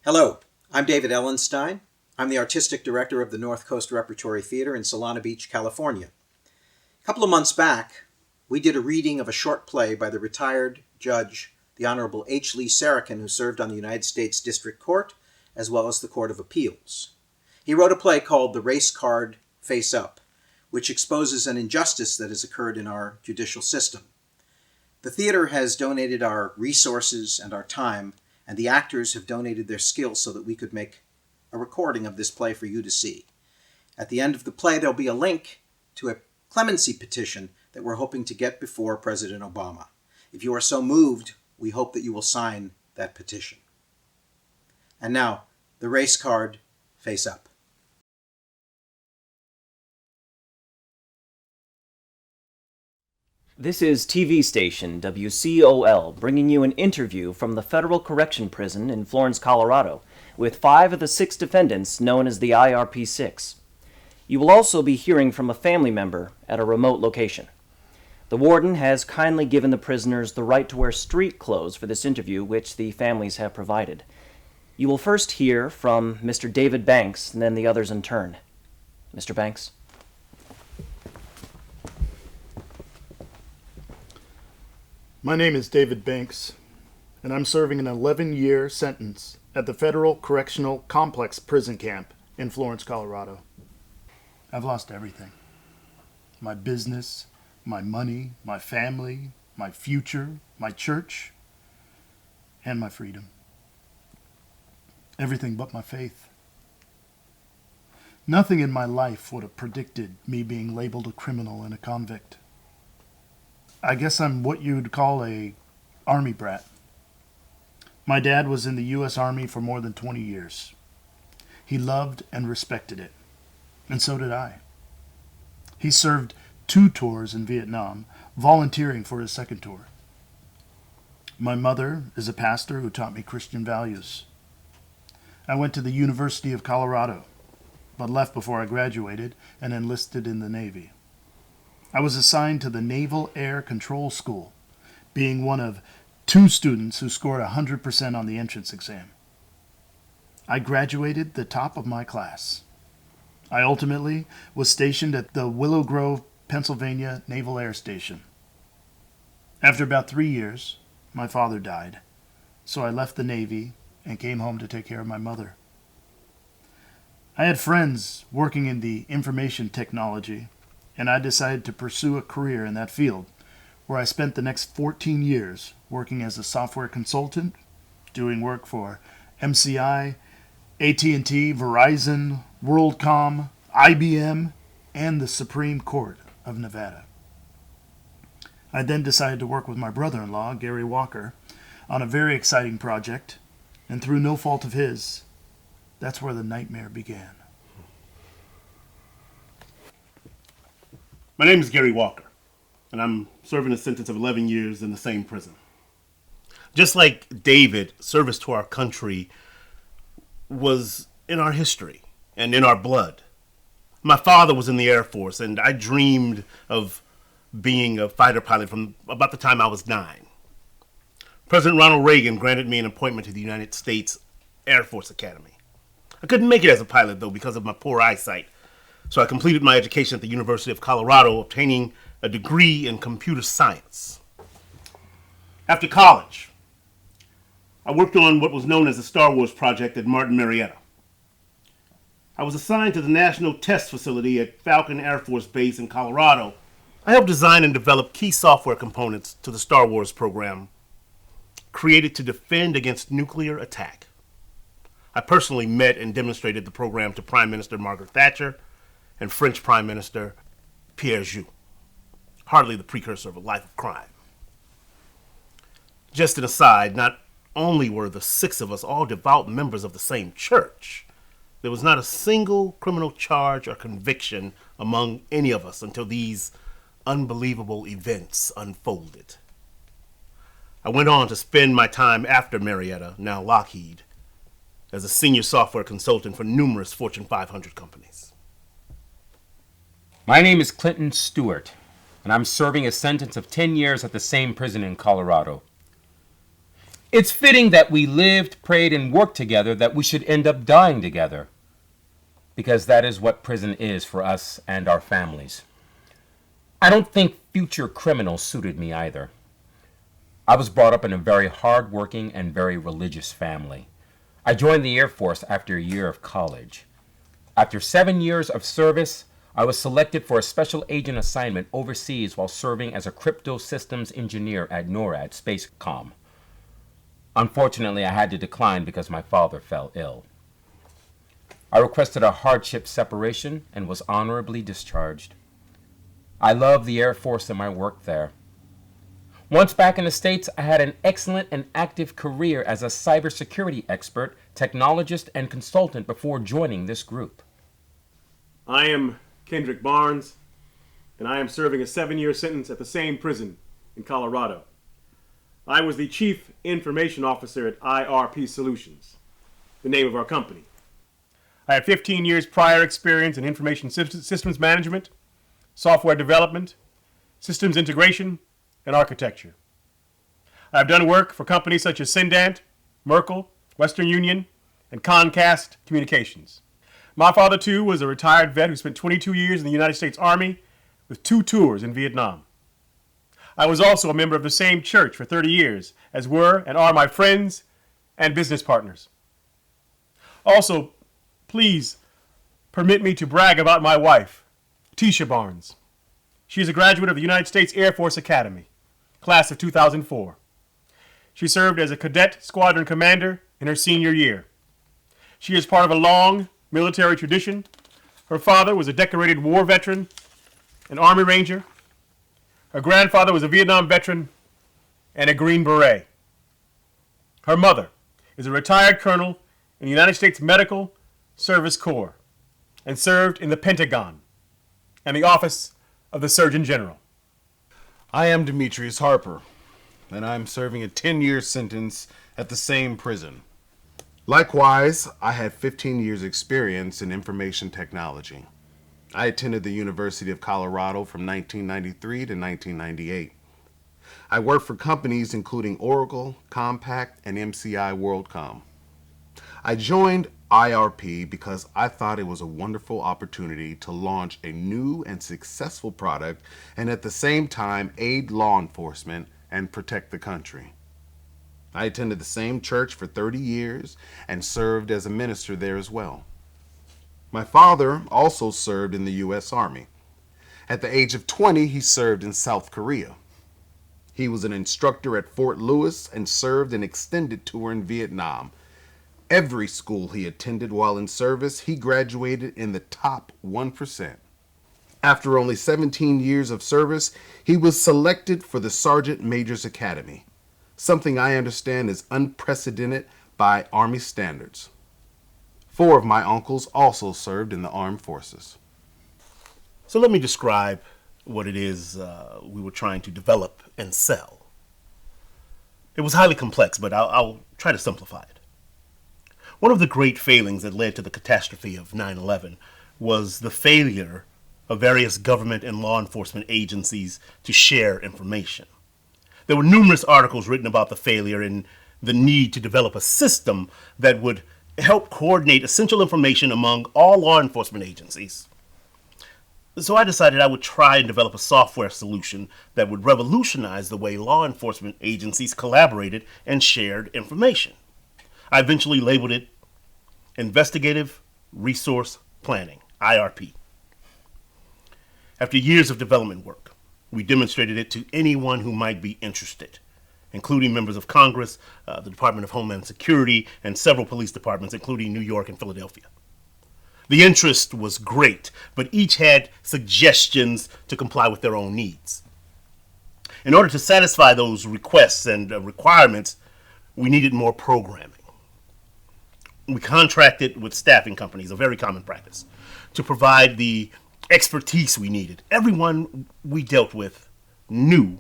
Hello, I'm David Ellenstein. I'm the artistic director of the North Coast Repertory Theater in Solana Beach, California. A couple of months back, we did a reading of a short play by the retired judge, the Honorable H. Lee Sarakin, who served on the United States District Court as well as the Court of Appeals. He wrote a play called The Race Card Face Up, which exposes an injustice that has occurred in our judicial system. The theater has donated our resources and our time, and the actors have donated their skills so that we could make a recording of this play for you to see. At the end of the play, there'll be a link to a clemency petition that we're hoping to get before President Obama. If you are so moved, we hope that you will sign that petition. And now, the race card, face up. This is TV station WCOL bringing you an interview from the Federal Correction Prison in Florence, Colorado, with 5 of the 6 defendants known as the IRP-6. You will also be hearing from a family member at a remote location. The warden has kindly given the prisoners the right to wear street clothes for this interview, which the families have provided. You will first hear from Mr. David Banks and then the others in turn. Mr. Banks? My name is David Banks, and I'm serving an 11-year sentence at the Federal Correctional Complex Prison Camp in Florence, Colorado. I've lost everything. My business, my money, my family, my future, my church, and my freedom. Everything but my faith. Nothing in my life would have predicted me being labeled a criminal and a convict. I guess I'm what you'd call a Army brat. My dad was in the U.S. Army for more than 20 years. He loved and respected it, and so did I. He served 2 tours in Vietnam, volunteering for his second tour. My mother is a pastor who taught me Christian values. I went to the University of Colorado, but left before I graduated and enlisted in the Navy. I was assigned to the Naval Air Control School, being one of 2 students who scored 100% on the entrance exam. I graduated the top of my class. I ultimately was stationed at the Willow Grove, Pennsylvania Naval Air Station. After about 3 years, my father died, so I left the Navy and came home to take care of my mother. I had friends working in the information technology, and I decided to pursue a career in that field, where I spent the next 14 years working as a software consultant, doing work for MCI, AT&T, Verizon, WorldCom, IBM, and the Supreme Court of Nevada. I then decided to work with my brother-in-law, Gary Walker, on a very exciting project, and through no fault of his, that's where the nightmare began. My name is Gary Walker, and I'm serving a sentence of 11 years in the same prison. Just like David, service to our country was in our history and in our blood. My father was in the Air Force, and I dreamed of being a fighter pilot from about the time I was 9. President Ronald Reagan granted me an appointment to the United States Air Force Academy. I couldn't make it as a pilot, though, because of my poor eyesight. So I completed my education at the University of Colorado, obtaining a degree in computer science. After college, I worked on what was known as the Star Wars project at Martin Marietta. I was assigned to the National Test Facility at Falcon Air Force Base in Colorado. I helped design and develop key software components to the Star Wars program, created to defend against nuclear attack. I personally met and demonstrated the program to Prime Minister Margaret Thatcher and French Prime Minister Pierre Joux. Hardly the precursor of a life of crime. Just an aside, not only were the 6 of us all devout members of the same church, there was not a single criminal charge or conviction among any of us until these unbelievable events unfolded. I went on to spend my time after Marietta, now Lockheed, as a senior software consultant for numerous Fortune 500 companies. My name is Clinton Stewart, and I'm serving a sentence of 10 years at the same prison in Colorado. It's fitting that we lived, prayed, and worked together, that we should end up dying together. Because that is what prison is for us and our families. I don't think future criminals suited me either. I was brought up in a very hard-working and very religious family. I joined the Air Force after a year of college. After 7 years of service, I was selected for a special agent assignment overseas while serving as a crypto systems engineer at NORAD Spacecom. Unfortunately, I had to decline because my father fell ill. I requested a hardship separation and was honorably discharged. I love the Air Force and my work there. Once back in the States, I had an excellent and active career as a cybersecurity expert, technologist, and consultant before joining this group. I am Kendrick Barnes, and I am serving a 7-year sentence at the same prison in Colorado. I was the Chief Information Officer at IRP Solutions, the name of our company. I have 15 years prior experience in information systems management, software development, systems integration, and architecture. I have done work for companies such as Cendant, Merkle, Western Union, and Comcast Communications. My father, too, was a retired vet who spent 22 years in the United States Army with 2 tours in Vietnam. I was also a member of the same church for 30 years, as were and are my friends and business partners. Also, please permit me to brag about my wife, Tisha Barnes. She is a graduate of the United States Air Force Academy, class of 2004. She served as a cadet squadron commander in her senior year. She is part of a long military tradition. Her father was a decorated war veteran, an Army Ranger. Her grandfather was a Vietnam veteran and a Green Beret. Her mother is a retired colonel in the United States Medical Service Corps and served in the Pentagon and the Office of the Surgeon General. I am Demetrius Harper, and I'm serving a 10-year sentence at the same prison. Likewise, I had 15 years experience in information technology. I attended the University of Colorado from 1993 to 1998. I worked for companies including Oracle, Compaq, and MCI WorldCom. I joined IRP because I thought it was a wonderful opportunity to launch a new and successful product and at the same time aid law enforcement and protect the country. I attended the same church for 30 years and served as a minister there as well. My father also served in the U.S. Army. At the age of 20, he served in South Korea. He was an instructor at Fort Lewis and served an extended tour in Vietnam. Every school he attended while in service, he graduated in the top 1%. After only 17 years of service, he was selected for the Sergeant Major's Academy, something I understand is unprecedented by Army standards. 4 of my uncles also served in the armed forces. So let me describe what it is we were trying to develop and sell. It was highly complex, but I'll try to simplify it. One of the great failings that led to the catastrophe of 9/11 was the failure of various government and law enforcement agencies to share information. There were numerous articles written about the failure and the need to develop a system that would help coordinate essential information among all law enforcement agencies. So I decided I would try and develop a software solution that would revolutionize the way law enforcement agencies collaborated and shared information. I eventually labeled it Investigative Resource Planning, IRP. After years of development work, we demonstrated it to anyone who might be interested, including members of Congress, the Department of Homeland Security, and several police departments, including New York and Philadelphia. The interest was great, but each had suggestions to comply with their own needs. In order to satisfy those requests and requirements, we needed more programming. We contracted with staffing companies, a very common practice, to provide the expertise we needed. Everyone we dealt with knew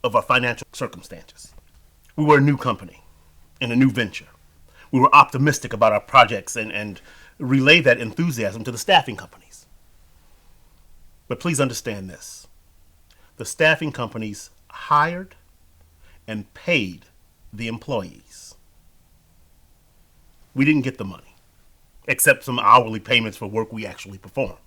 of our financial circumstances. We were a new company in a new venture. We were optimistic about our projects and relay that enthusiasm to the staffing companies. But please understand this. The staffing companies hired and paid the employees. We didn't get the money, except some hourly payments for work we actually performed.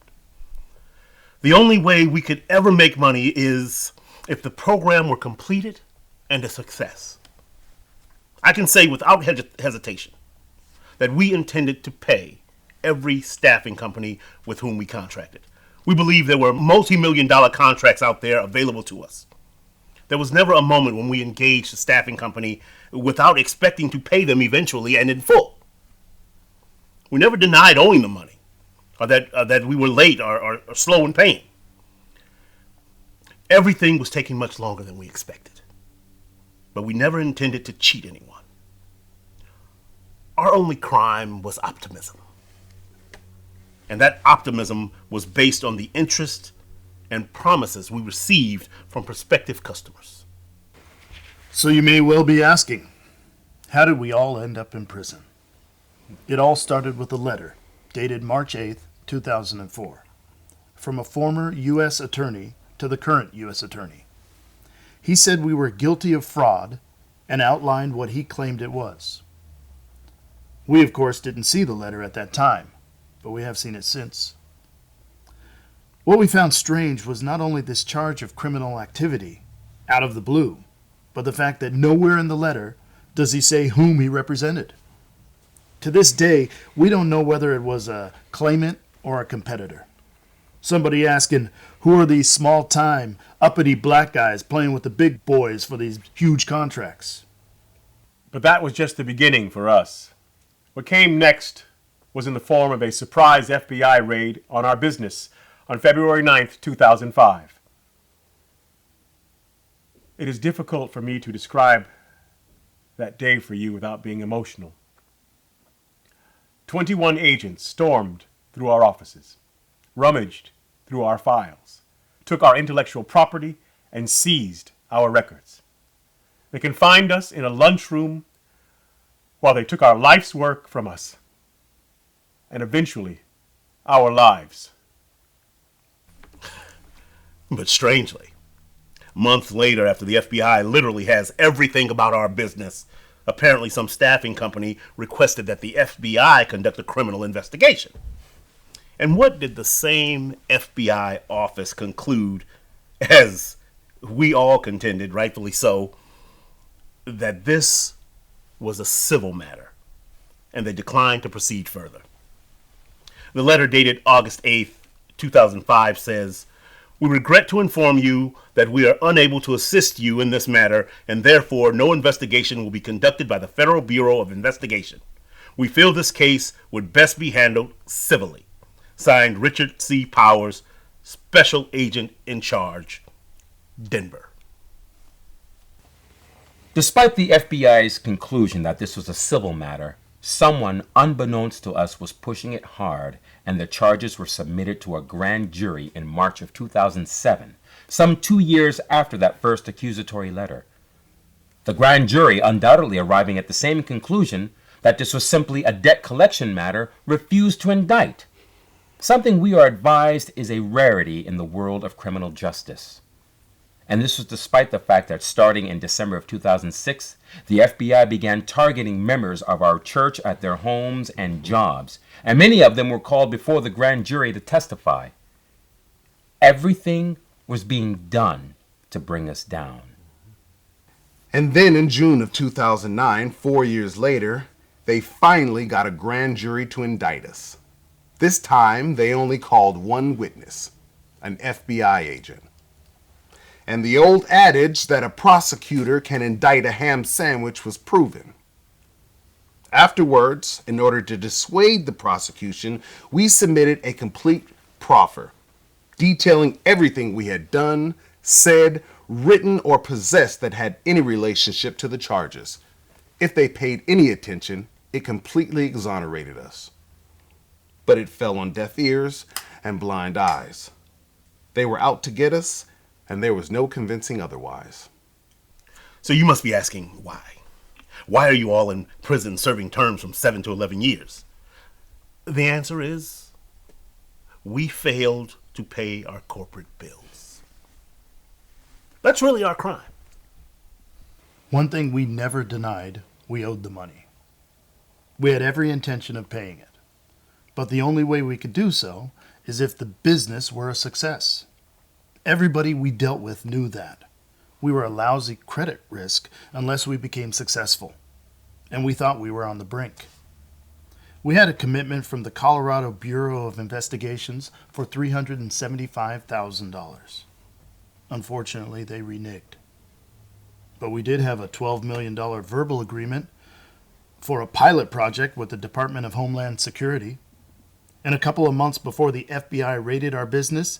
The only way we could ever make money is if the program were completed and a success. I can say without hesitation that we intended to pay every staffing company with whom we contracted. We believed there were multi-million-dollar contracts out there available to us. There was never a moment when we engaged a staffing company without expecting to pay them eventually and in full. We never denied owing the money, or that we were late or slow in paying. Everything was taking much longer than we expected, but we never intended to cheat anyone. Our only crime was optimism, and that optimism was based on the interest and promises we received from prospective customers. So you may well be asking, how did we all end up in prison? It all started with a letter dated March 8th, 2004, from a former U.S. attorney to the current U.S. attorney. He said we were guilty of fraud and outlined what he claimed it was. We, of course, didn't see the letter at that time, but we have seen it since. What we found strange was not only this charge of criminal activity out of the blue, but the fact that nowhere in the letter does he say whom he represented. To this day, we don't know whether it was a claimant or a competitor. Somebody asking, who are these small-time, uppity black guys playing with the big boys for these huge contracts? But that was just the beginning for us. What came next was in the form of a surprise FBI raid on our business on February 9th, 2005. It is difficult for me to describe that day for you without being emotional. 21 agents stormed through our offices, rummaged through our files, took our intellectual property, and seized our records. They confined us in a lunchroom while they took our life's work from us, and eventually our lives. But strangely, months later, after the FBI literally has everything about our business, apparently some staffing company requested that the FBI conduct a criminal investigation. And what did the same FBI office conclude, as we all contended, rightfully so, that this was a civil matter, and they declined to proceed further. The letter dated August 8th, 2005 says, "We regret to inform you that we are unable to assist you in this matter, and therefore no investigation will be conducted by the Federal Bureau of Investigation. We feel this case would best be handled civilly. Signed, Richard C. Powers, Special Agent in Charge, Denver." Despite the FBI's conclusion that this was a civil matter, someone unbeknownst to us was pushing it hard, and the charges were submitted to a grand jury in March of 2007, some 2 years after that first accusatory letter. The grand jury, undoubtedly arriving at the same conclusion that this was simply a debt collection matter, refused to indict. Something we are advised is a rarity in the world of criminal justice. And this was despite the fact that starting in December of 2006, the FBI began targeting members of our church at their homes and jobs, and many of them were called before the grand jury to testify. Everything was being done to bring us down. And then in June of 2009, 4 years later, they finally got a grand jury to indict us. This time, they only called one witness, an FBI agent. And the old adage that a prosecutor can indict a ham sandwich was proven. Afterwards, in order to dissuade the prosecution, we submitted a complete proffer, detailing everything we had done, said, written, or possessed that had any relationship to the charges. If they paid any attention, it completely exonerated us. But it fell on deaf ears and blind eyes. They were out to get us, and there was no convincing otherwise. So you must be asking why. Why are you all in prison serving terms from 7 to 11 years? The answer is, we failed to pay our corporate bills. That's really our crime. One thing we never denied, we owed the money. We had every intention of paying it. But the only way we could do so is if the business were a success. Everybody we dealt with knew that. We were a lousy credit risk unless we became successful. And we thought we were on the brink. We had a commitment from the Colorado Bureau of Investigations for $375,000. Unfortunately, they reneged. But we did have a $12 million verbal agreement for a pilot project with the Department of Homeland Security. And a couple of months before the FBI raided our business,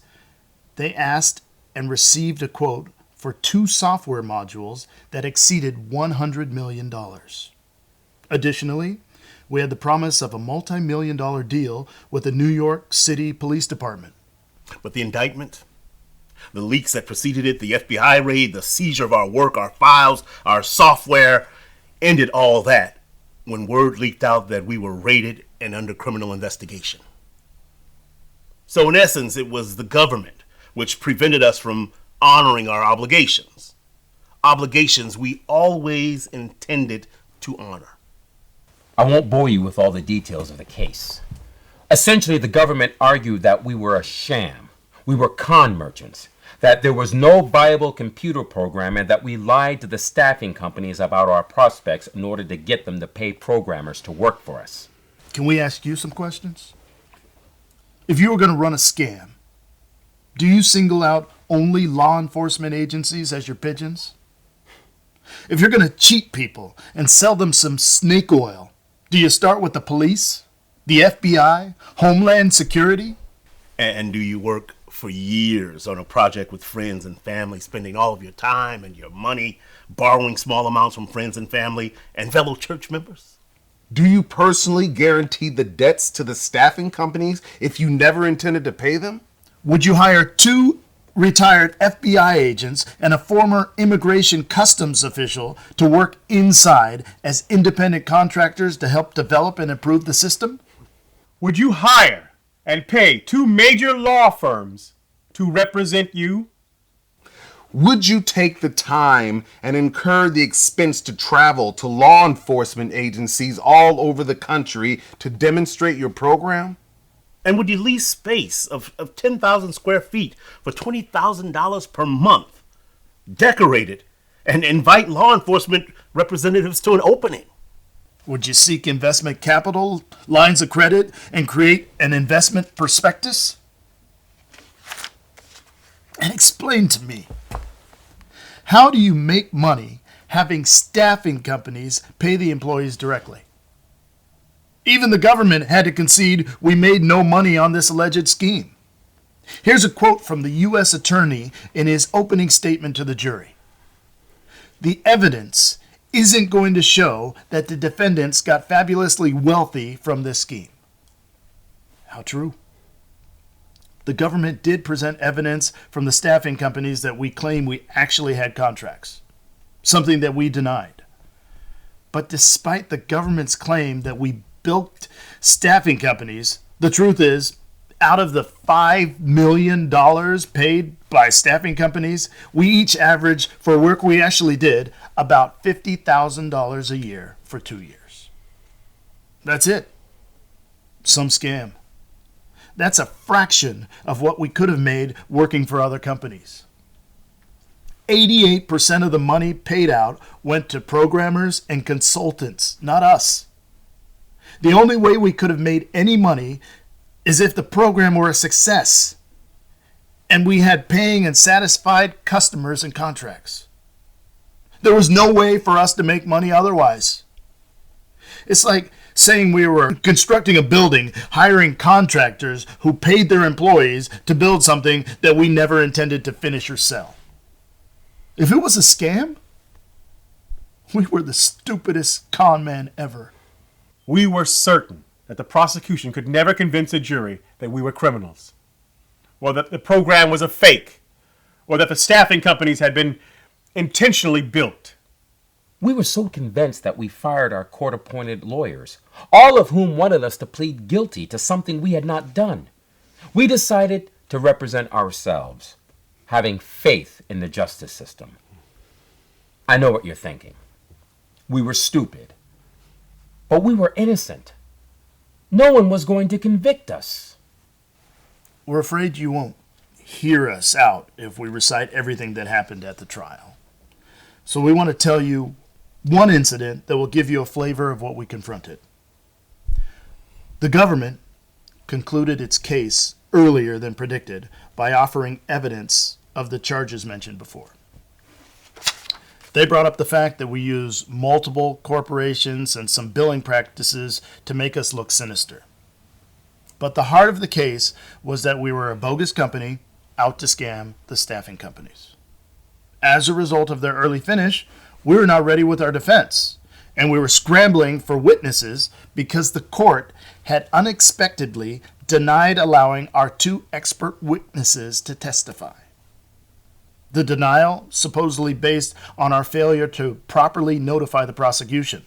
they asked and received a quote for 2 software modules that exceeded $100 million. Additionally, we had the promise of a multi-million-dollar deal with the New York City Police Department. But the indictment, the leaks that preceded it, the FBI raid, the seizure of our work, our files, our software, ended all that when word leaked out that we were raided and under criminal investigation. So in essence, it was the government which prevented us from honoring our obligations. Obligations we always intended to honor. I won't bore you with all the details of the case. Essentially, the government argued that we were a sham. We were con merchants, that there was no viable computer program, and that we lied to the staffing companies about our prospects in order to get them to pay programmers to work for us. Can we ask you some questions? If you were going to run a scam, do you single out only law enforcement agencies as your pigeons? If you're going to cheat people and sell them some snake oil, do you start with the police, the FBI, Homeland Security? And do you work for years on a project with friends and family, spending all of your time and your money, borrowing small amounts from friends and family and fellow church members? Do you personally guarantee the debts to the staffing companies if you never intended to pay them? Would you hire 2 retired FBI agents and a former immigration customs official to work inside as independent contractors to help develop and improve the system? Would you hire and pay 2 major law firms to represent you? Would you take the time and incur the expense to travel to law enforcement agencies all over the country to demonstrate your program? And would you lease space of 10,000 square feet for $20,000 per month, decorate it, and invite law enforcement representatives to an opening? Would you seek investment capital, lines of credit, and create an investment prospectus? And explain to me, how do you make money having staffing companies pay the employees directly? Even the government had to concede we made no money on this alleged scheme. Here's a quote from the U.S. Attorney in his opening statement to the jury. The evidence isn't going to show that the defendants got fabulously wealthy from this scheme. How true? The government did present evidence from the staffing companies that we claim we actually had contracts, something that we denied. But despite the government's claim that we built staffing companies, the truth is, out of the $5 million paid by staffing companies, we each averaged, for work we actually did, about $50,000 a year for 2 years. That's it. Some scam. That's a fraction of what we could have made working for other companies. 88% of the money paid out went to programmers and consultants, not us. The only way we could have made any money is if the program were a success and we had paying and satisfied customers and contracts. There was no way for us to make money otherwise. It's like saying we were constructing a building, hiring contractors who paid their employees to build something that we never intended to finish or sell. If it was a scam, we were the stupidest con man ever. We were certain that the prosecution could never convince a jury that we were criminals, or that the program was a fake, or that the staffing companies had been intentionally built. We were so convinced that we fired our court-appointed lawyers, all of whom wanted us to plead guilty to something we had not done. We decided to represent ourselves, having faith in the justice system. I know what you're thinking. We were stupid. But we were innocent. No one was going to convict us. We're afraid you won't hear us out if we recite everything that happened at the trial. So we want to tell you one incident that will give you a flavor of what we confronted. The government concluded its case earlier than predicted by offering evidence of the charges mentioned before. They brought up the fact that we use multiple corporations and some billing practices to make us look sinister. But the heart of the case was that we were a bogus company out to scam the staffing companies. As a result of their early finish, we were not ready with our defense, and we were scrambling for witnesses because the court had unexpectedly denied allowing our 2 expert witnesses to testify. The denial supposedly based on our failure to properly notify the prosecution,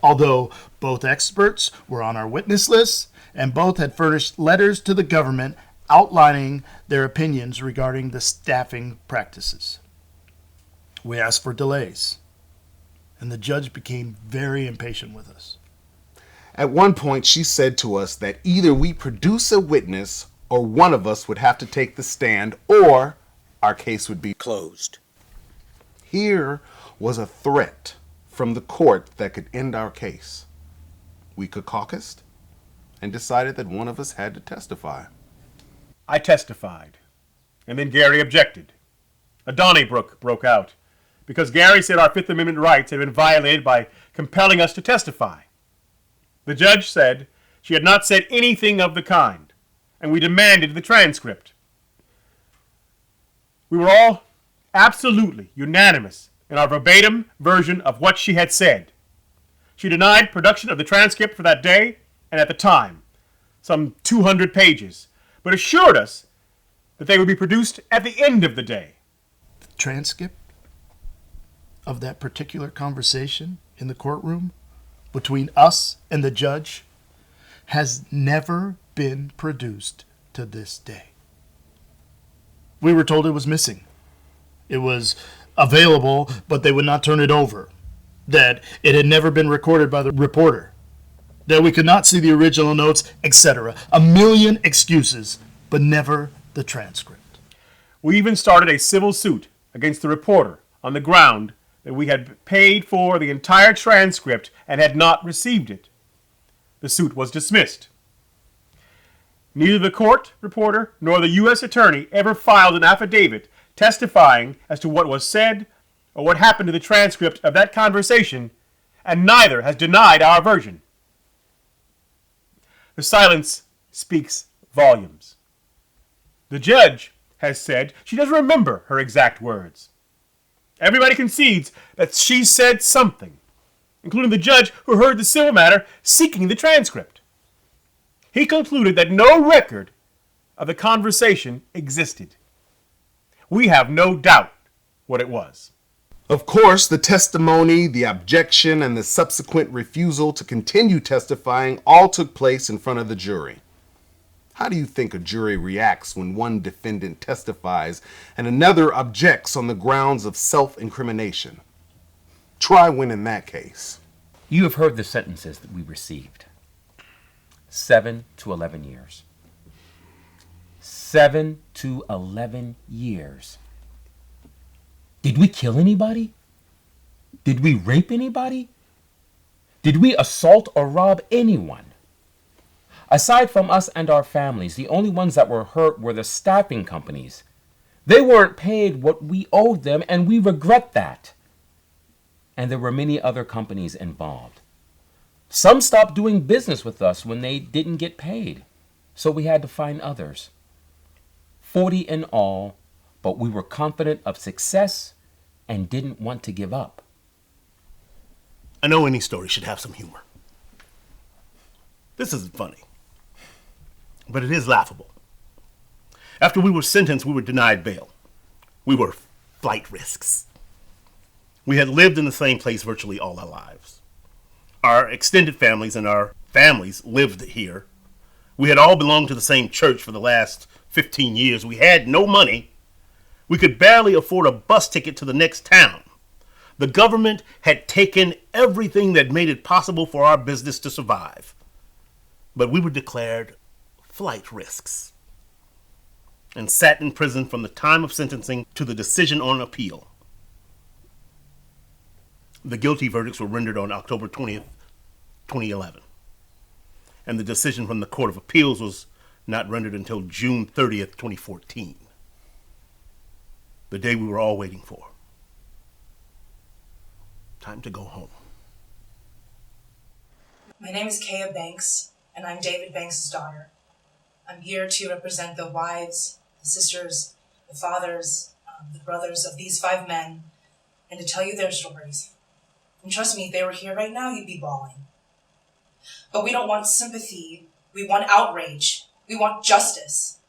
although both experts were on our witness list and both had furnished letters to the government outlining their opinions regarding the staffing practices. We asked for delays, and the judge became very impatient with us. At one point, she said to us that either we produce a witness or one of us would have to take the stand or our case would be Closed. Here was a threat from the court that could end our case. We caucused and decided that one of us had to testify. I testified, and then Gary objected. A Donnybrook broke out, because Gary said our Fifth Amendment rights had been violated by compelling us to testify. The judge said she had not said anything of the kind, and we demanded the transcript. We were all absolutely unanimous in our verbatim version of what she had said. She denied production of the transcript for that day and at the time, some 200 pages, but assured us that they would be produced at the end of the day. The transcript of that particular conversation in the courtroom between us and the judge has never been produced to this day. We were told it was missing. It was available, but they would not turn it over. That it had never been recorded by the reporter. That we could not see the original notes, etc. A million excuses, but never the transcript. We even started a civil suit against the reporter on the ground that we had paid for the entire transcript and had not received it. The suit was dismissed. Neither the court reporter nor the U.S. attorney ever filed an affidavit testifying as to what was said or what happened to the transcript of that conversation, and neither has denied our version. The silence speaks volumes. The judge has said she doesn't remember her exact words. Everybody concedes that she said something, including the judge who heard the civil matter seeking the transcript. He concluded that no record of the conversation existed. We have no doubt what it was. Of course, the testimony, the objection, and the subsequent refusal to continue testifying all took place in front of the jury. How do you think a jury reacts when one defendant testifies and another objects on the grounds of self-incrimination? Try winning that case. You have heard the sentences that we received. 7 to 11 years. 7 to 11 years. Did we kill anybody? Did we rape anybody? Did we assault or rob anyone? Aside from us and our families, the only ones that were hurt were the staffing companies. They weren't paid what we owed them, and we regret that. And there were many other companies involved. Some stopped doing business with us when they didn't get paid, so we had to find others. 40 in all, but we were confident of success and didn't want to give up. I know any story should have some humor. This isn't funny, but it is laughable. After we were sentenced, we were denied bail. We were flight risks. We had lived in the same place virtually all our lives. Our extended families and our families lived here. We had all belonged to the same church for the last 15 years. We had no money. We could barely afford a bus ticket to the next town. The government had taken everything that made it possible for our business to survive. But we were declared flight risks and sat in prison from the time of sentencing to the decision on appeal. The guilty verdicts were rendered on October 20th, 2011. And the decision from the Court of Appeals was not rendered until June 30th, 2014. The day we were all waiting for. Time to go home. My name is Kaya Banks, and I'm David Banks' daughter. I'm here to represent the wives, the sisters, the fathers, the brothers of these 5 men, and to tell you their stories. And trust me, if they were here right now, you'd be bawling. But we don't want sympathy. We want outrage. We want justice.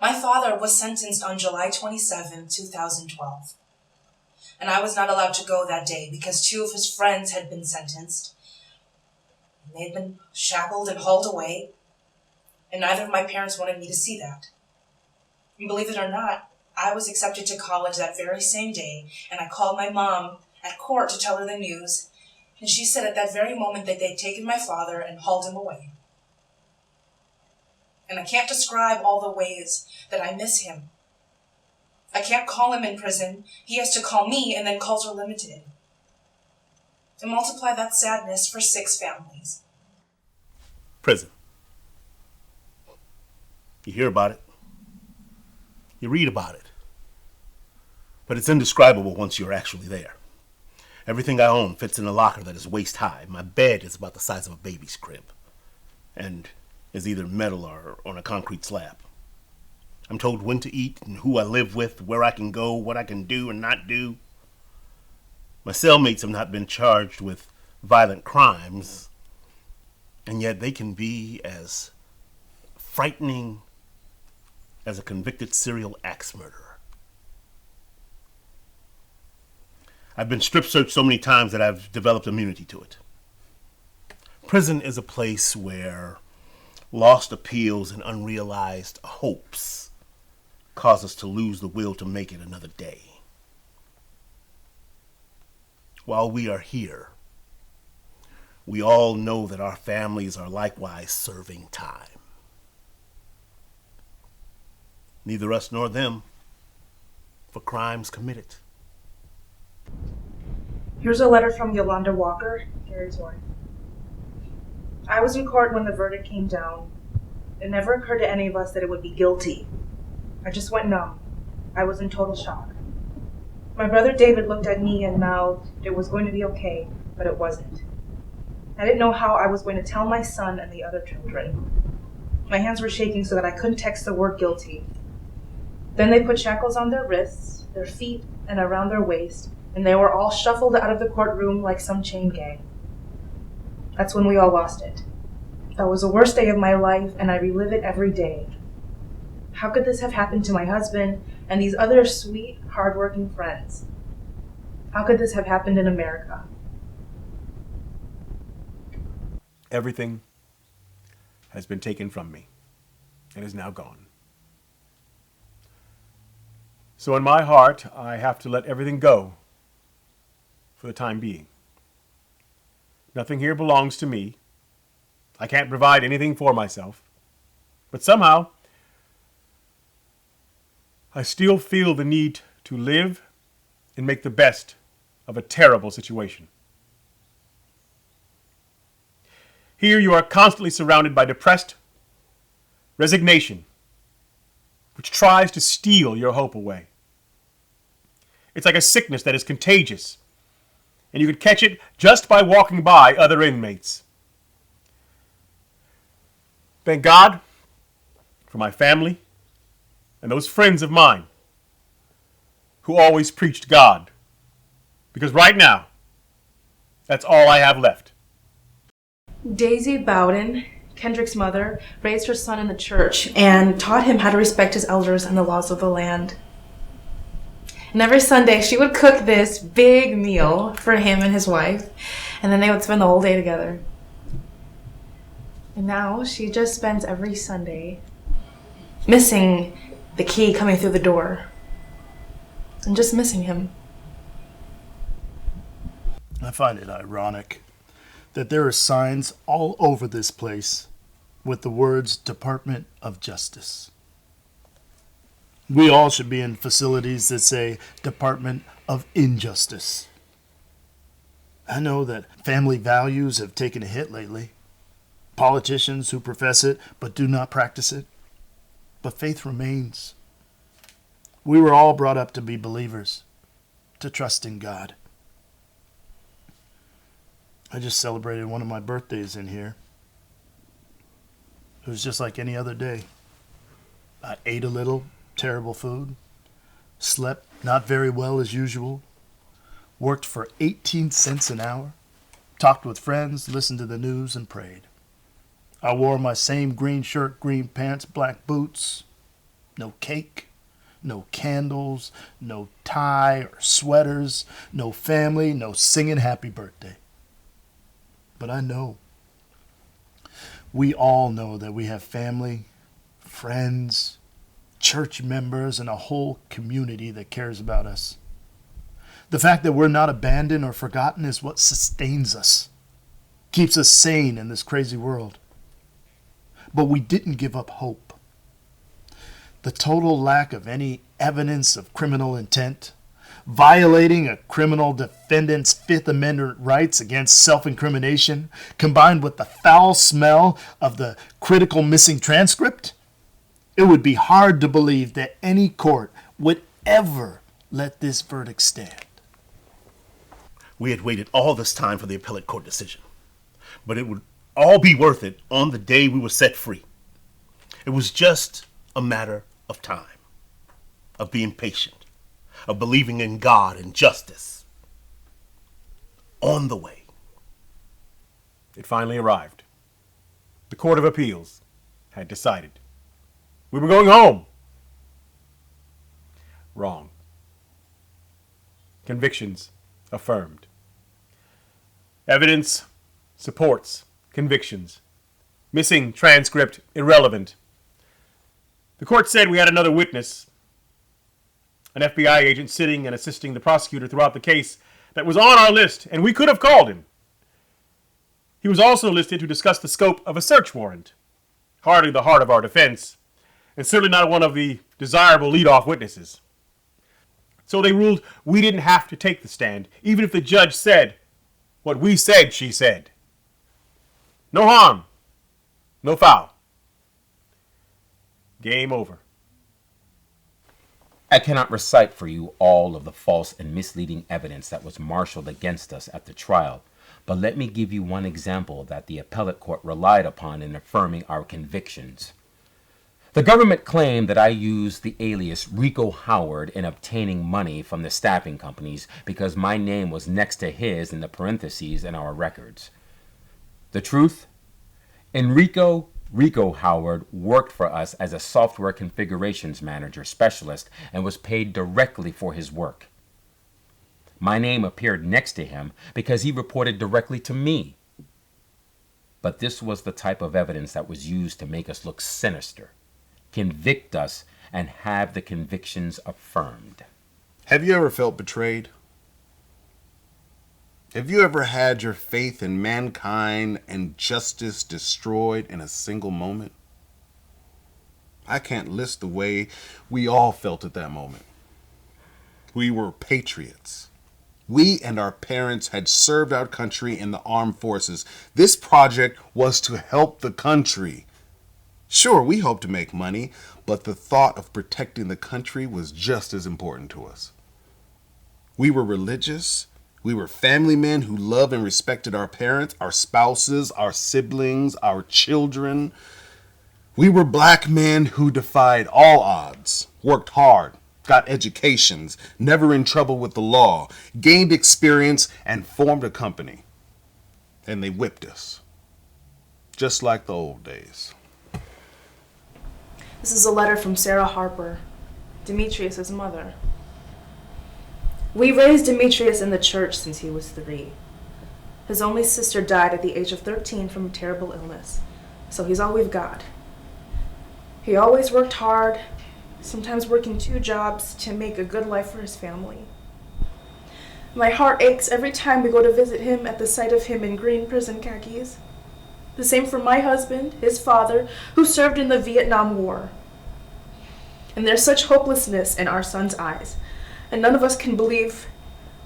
My father was sentenced on July 27, 2012. And I was not allowed to go that day because 2 of his friends had been sentenced. They had been shackled and hauled away. And neither of my parents wanted me to see that. And believe it or not, I was accepted to college that very same day, and I called my mom at court to tell her the news, and she said at that very moment that they'd taken my father and hauled him away. And I can't describe all the ways that I miss him. I can't call him in prison. He has to call me, and then calls are limited. And multiply that sadness for 6 families. Prison. You hear about it. You read about it. But it's indescribable once you're actually there. Everything I own fits in a locker that is waist high. My bed is about the size of a baby's crib and is either metal or on a concrete slab. I'm told when to eat and who I live with, where I can go, what I can do and not do. My cellmates have not been charged with violent crimes, and yet they can be as frightening as a convicted serial axe murderer. I've been strip searched so many times that I've developed immunity to it. Prison is a place where lost appeals and unrealized hopes cause us to lose the will to make it another day. While we are here, we all know that our families are likewise serving time. Neither us nor them for crimes committed. Here's a letter from Yolanda Walker, Gary's wife. I was in court when the verdict came down. It never occurred to any of us that it would be guilty. I just went numb. I was in total shock. My brother David looked at me and mouthed it was going to be okay, but it wasn't. I didn't know how I was going to tell my son and the other children. My hands were shaking so that I couldn't text the word guilty. Then they put shackles on their wrists, their feet, and around their waist, and they were all shuffled out of the courtroom like some chain gang. That's when we all lost it. That was the worst day of my life, and I relive it every day. How could this have happened to my husband and these other sweet, hardworking friends? How could this have happened in America? Everything has been taken from me and is now gone. So in my heart, I have to let everything go for the time being. Nothing here belongs to me. I can't provide anything for myself. But somehow, I still feel the need to live and make the best of a terrible situation. Here you are constantly surrounded by depressed resignation, which tries to steal your hope away. It's like a sickness that is contagious, and you can catch it just by walking by other inmates. Thank God for my family and those friends of mine who always preached God, because right now, that's all I have left. Daisy Bowden, Kendrick's mother, raised her son in the church and taught him how to respect his elders and the laws of the land. And every Sunday, she would cook this big meal for him and his wife, and then they would spend the whole day together. And now she just spends every Sunday missing the key coming through the door and just missing him. I find it ironic that there are signs all over this place with the words Department of Justice. We all should be in facilities that say Department of Injustice. I know that family values have taken a hit lately. Politicians who profess it but do not practice it. But faith remains. We were all brought up to be believers, to trust in God. I just celebrated one of my birthdays in here. It was just like any other day. I ate a little, terrible food, slept not very well as usual, worked for 18 cents an hour, talked with friends, listened to the news, and prayed. I wore my same green shirt, green pants, black boots. No cake, no candles, no tie or sweaters, no family, no singing happy birthday. But I know, we all know that we have family, friends, church members, and a whole community that cares about us. The fact that we're not abandoned or forgotten is what sustains us, keeps us sane in this crazy world. But we didn't give up hope. The total lack of any evidence of criminal intent, violating a criminal defendant's Fifth Amendment rights against self-incrimination, combined with the foul smell of the critical missing transcript, it would be hard to believe that any court would ever let this verdict stand. We had waited all this time for the appellate court decision, but it would all be worth it on the day we were set free. It was just a matter of time, of being patient, of believing in God and justice. On the way. It finally arrived. The Court of Appeals had decided. We were going home. Wrong. Convictions affirmed. Evidence supports convictions. Missing transcript irrelevant. The court said we had another witness, an FBI agent sitting and assisting the prosecutor throughout the case that was on our list, and we could have called him. He was also listed to discuss the scope of a search warrant. Hardly the heart of our defense, and certainly not one of the desirable lead-off witnesses. So they ruled we didn't have to take the stand, even if the judge said what we said she said. No harm, no foul. Game over. I cannot recite for you all of the false and misleading evidence that was marshaled against us at the trial, but let me give you one example that the appellate court relied upon in affirming our convictions. The government claimed that I used the alias Rico Howard in obtaining money from the staffing companies because my name was next to his in the parentheses in our records. The truth? Rico Howard worked for us as a software configurations manager specialist and was paid directly for his work. My name appeared next to him because he reported directly to me. But this was the type of evidence that was used to make us look sinister, convict us, and have the convictions affirmed. Have you ever felt betrayed? Have you ever had your faith in mankind and justice destroyed in a single moment? I can't list the way we all felt at that moment. We were patriots. We and our parents had served our country in the armed forces. This project was to help the country. Sure, we hoped to make money, but the thought of protecting the country was just as important to us. We were religious. We were family men who loved and respected our parents, our spouses, our siblings, our children. We were black men who defied all odds, worked hard, got educations, never in trouble with the law, gained experience, and formed a company. And they whipped us, just like the old days. This is a letter from Sarah Harper, Demetrius' mother. We raised Demetrius in the church since he was 3. His only sister died at the age of 13 from a terrible illness, so he's all we've got. He always worked hard, sometimes working 2 jobs to make a good life for his family. My heart aches every time we go to visit him at the sight of him in green prison khakis. The same for my husband, his father, who served in the Vietnam War. And there's such hopelessness in our son's eyes, and none of us can believe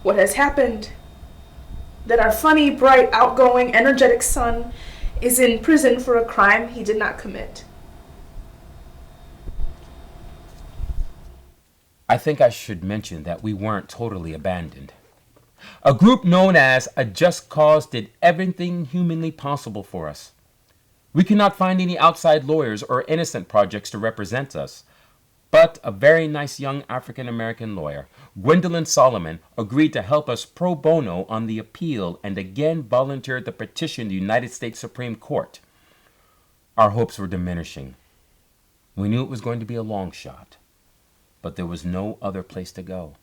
what has happened. That our funny, bright, outgoing, energetic son is in prison for a crime he did not commit. I think I should mention that we weren't totally abandoned. A group known as A Just Cause did everything humanly possible for us. We could not find any outside lawyers or innocent projects to represent us, but a very nice young African-American lawyer, Gwendolyn Solomon, agreed to help us pro bono on the appeal and again volunteered to petition the United States Supreme Court. Our hopes were diminishing. We knew it was going to be a long shot, but there was no other place to go.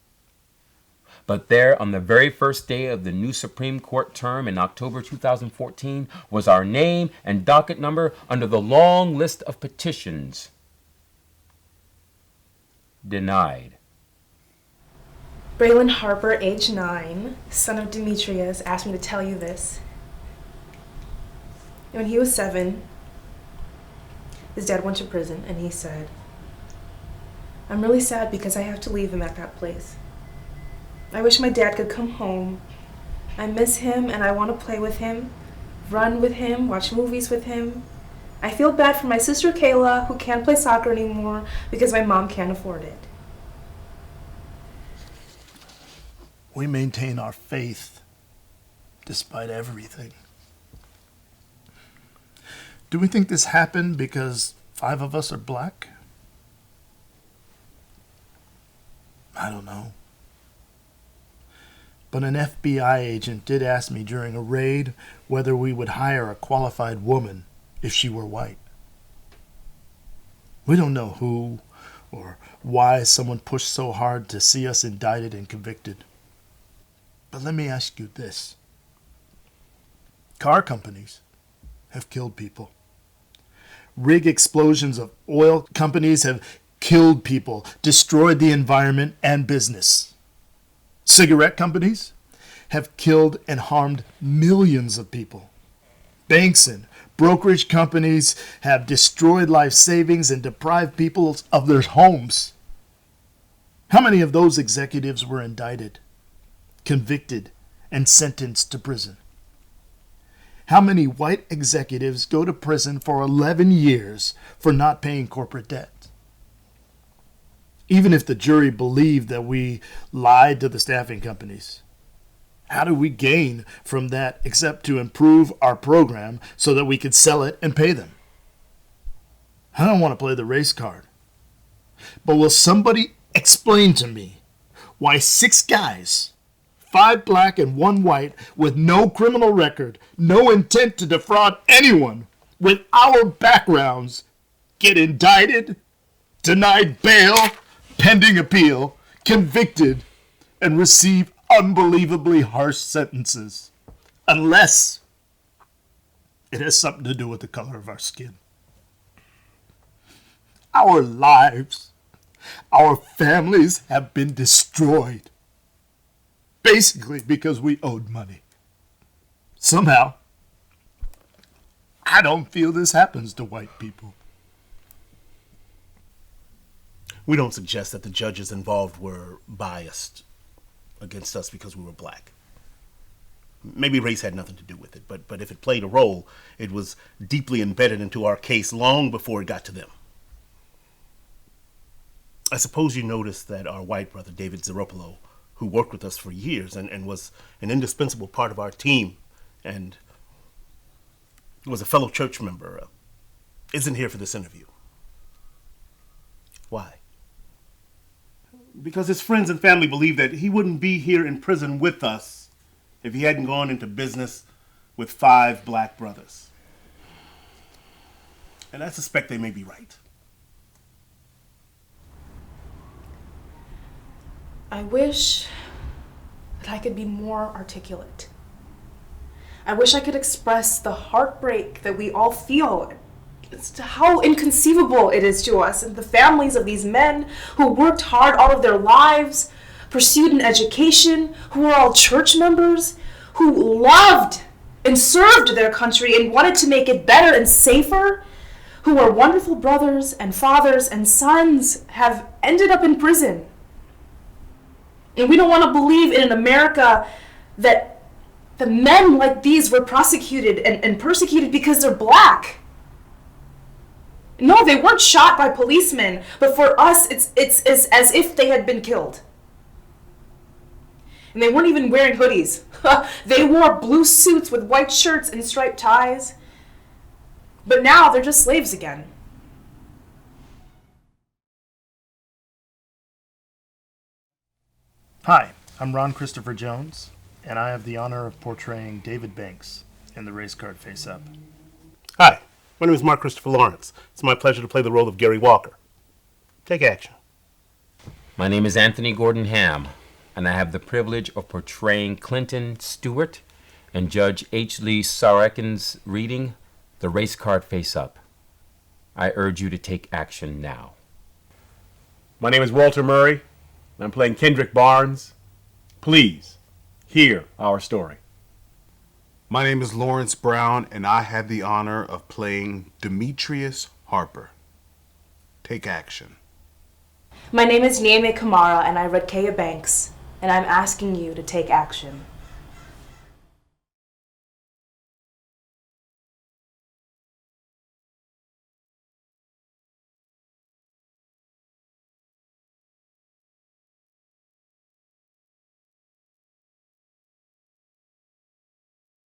But there, on the very first day of the new Supreme Court term in October 2014, was our name and docket number under the long list of petitions. Denied. Braylon Harper, age 9, son of Demetrius, asked me to tell you this. When he was 7, his dad went to prison, and he said, "I'm really sad because I have to leave him at that place. I wish my dad could come home. I miss him and I want to play with him, run with him, watch movies with him. I feel bad for my sister Kayla, who can't play soccer anymore because my mom can't afford it." We maintain our faith despite everything. Do we think this happened because 5 of us are black? I don't know. But an FBI agent did ask me during a raid whether we would hire a qualified woman if she were white. We don't know who or why someone pushed so hard to see us indicted and convicted. But let me ask you this. Car companies have killed people. Rig explosions of oil companies have killed people, destroyed the environment and business. Cigarette companies have killed and harmed millions of people. Banks and brokerage companies have destroyed life savings and deprived people of their homes. How many of those executives were indicted, convicted, and sentenced to prison? How many white executives go to prison for 11 years for not paying corporate debt? Even if the jury believed that we lied to the staffing companies, how do we gain from that except to improve our program so that we could sell it and pay them? I don't want to play the race card, but will somebody explain to me why 6 guys, 5 black and 1 white, with no criminal record, no intent to defraud anyone, with our backgrounds, get indicted, denied bail, pending appeal, convicted, and receive unbelievably harsh sentences, unless it has something to do with the color of our skin? Our lives, our families have been destroyed, basically because we owed money. Somehow, I don't feel this happens to white people. We don't suggest that the judges involved were biased against us because we were black. Maybe race had nothing to do with it, but if it played a role, it was deeply embedded into our case long before it got to them. I suppose you noticed that our white brother, David Zeropolo, who worked with us for years and was an indispensable part of our team and was a fellow church member, isn't here for this interview. Why? Because his friends and family believe that he wouldn't be here in prison with us if he hadn't gone into business with 5 black brothers. And I suspect they may be right. I wish that I could be more articulate. I wish I could express the heartbreak that we all feel as to how inconceivable it is to us and the families of these men who worked hard all of their lives pursued an education, who are all church members, who loved and served their country and wanted to make it better and safer, who are wonderful brothers and fathers and sons, have ended up in prison. And we don't want to believe in an America that the men like these were prosecuted and persecuted because they're black. No, they weren't shot by policemen, but for us, it's as if they had been killed. And they weren't even wearing hoodies. They wore blue suits with white shirts and striped ties. But now they're just slaves again. Hi, I'm Ron Christopher Jones, and I have the honor of portraying David Banks in the race card face-up. Hi, my name is Mark Christopher Laurence. It's my pleasure to play the role of Gary Walker. Take action. My name is Anthony Gordon Hamm, and I have the privilege of portraying Clinton Stewart in Judge H. Lee Sarakin's reading, The Race Card Face Up. I urge you to take action now. My name is Walter Murray, and I'm playing Kendrick Barnes. Please, hear our story. My name is Laurence Brown, and I have the honor of playing Demetrius Harper. Take action. My name is Camara, and I read Kaya Banks, and I'm asking you to take action.